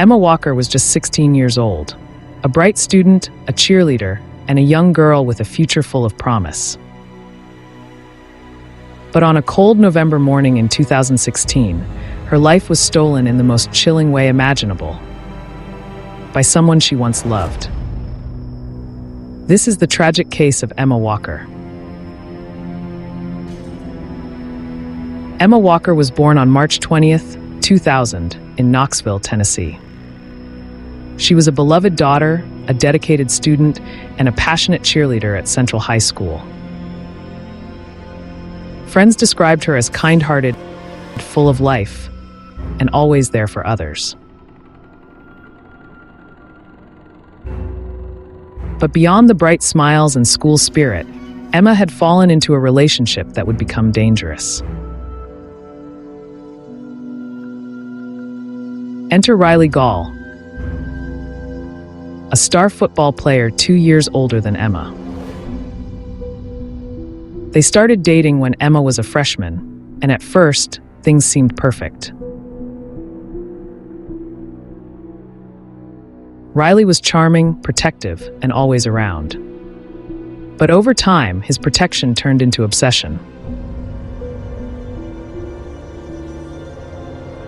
Emma Walker was just 16 years old, a bright student, a cheerleader, and a young girl with a future full of promise. But on a cold November morning in 2016, her life was stolen in the most chilling way imaginable, by someone she once loved. This is the tragic case of Emma Walker. Emma Walker was born on March 20th, 2000, in Knoxville, Tennessee. She was a beloved daughter, a dedicated student, and a passionate cheerleader at Central High School. Friends described her as kind-hearted, full of life, and always there for others. But beyond the bright smiles and school spirit, Emma had fallen into a relationship that would become dangerous. Enter Riley Gaul, a star football player 2 years older than Emma. They started dating when Emma was a freshman, and at first, things seemed perfect. Riley was charming, protective, and always around. But over time, his protection turned into obsession.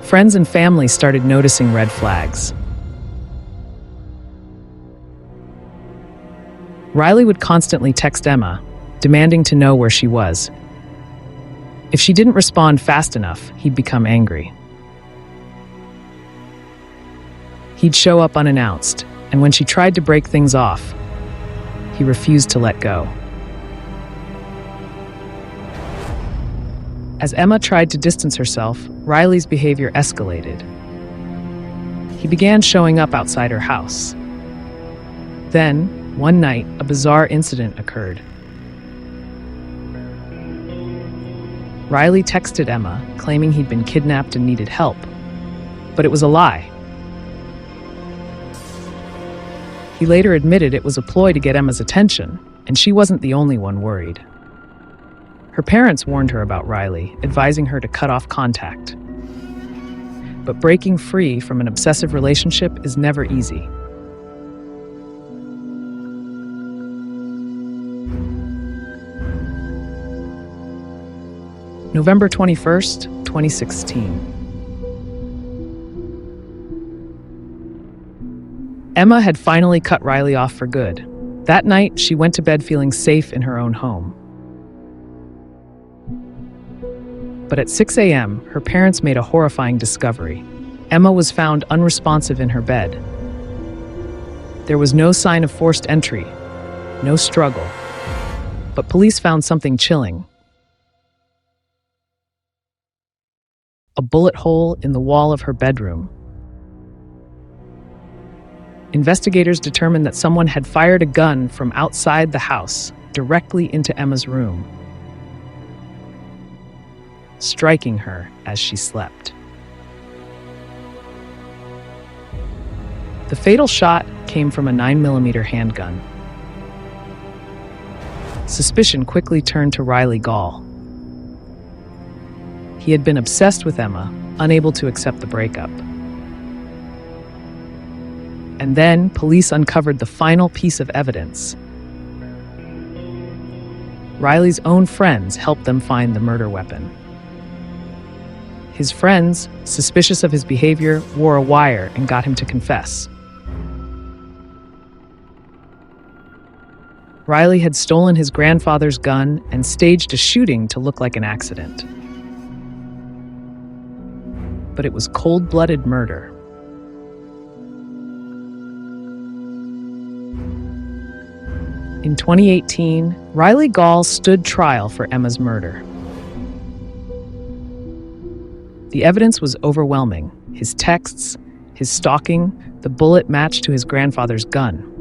Friends and family started noticing red flags. Riley would constantly text Emma, demanding to know where she was. If she didn't respond fast enough, he'd become angry. He'd show up unannounced, and when she tried to break things off, he refused to let go. As Emma tried to distance herself, Riley's behavior escalated. He began showing up outside her house. Then, one night, a bizarre incident occurred. Riley texted Emma, claiming he'd been kidnapped and needed help, but it was a lie. He later admitted it was a ploy to get Emma's attention, and she wasn't the only one worried. Her parents warned her about Riley, advising her to cut off contact. But breaking free from an obsessive relationship is never easy. November 21st, 2016. Emma had finally cut Riley off for good. That night, she went to bed feeling safe in her own home. But at 6 a.m., her parents made a horrifying discovery. Emma was found unresponsive in her bed. There was no sign of forced entry, no struggle. But police found something chilling. A bullet hole in the wall of her bedroom. Investigators determined that someone had fired a gun from outside the house directly into Emma's room, striking her as she slept. The fatal shot came from a 9mm handgun. Suspicion quickly turned to Riley Gaul. He had been obsessed with Emma, unable to accept the breakup. And then police uncovered the final piece of evidence. Riley's own friends helped them find the murder weapon. His friends, suspicious of his behavior, wore a wire and got him to confess. Riley had stolen his grandfather's gun and staged a shooting to look like an accident. But it was cold-blooded murder. In 2018, Riley Gaul stood trial for Emma's murder. The evidence was overwhelming. His texts, his stalking, the bullet matched to his grandfather's gun.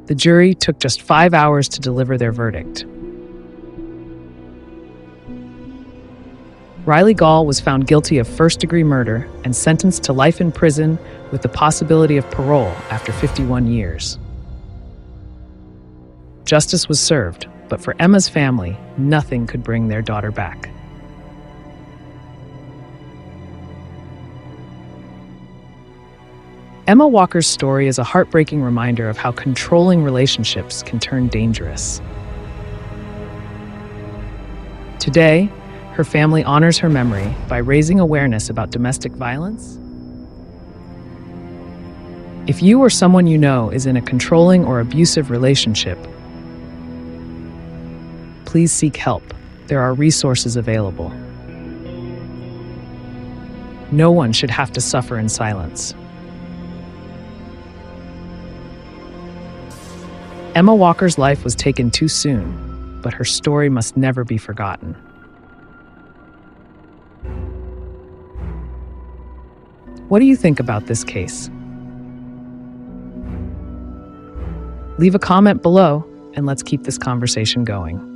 The jury took just 5 hours to deliver their verdict. Riley Gaul was found guilty of first-degree murder and sentenced to life in prison with the possibility of parole after 51 years. Justice was served, but for Emma's family, nothing could bring their daughter back. Emma Walker's story is a heartbreaking reminder of how controlling relationships can turn dangerous. Today, her family honors her memory by raising awareness about domestic violence. If you or someone you know is in a controlling or abusive relationship, please seek help. There are resources available. No one should have to suffer in silence. Emma Walker's life was taken too soon, but her story must never be forgotten. What do you think about this case? Leave a comment below, and let's keep this conversation going.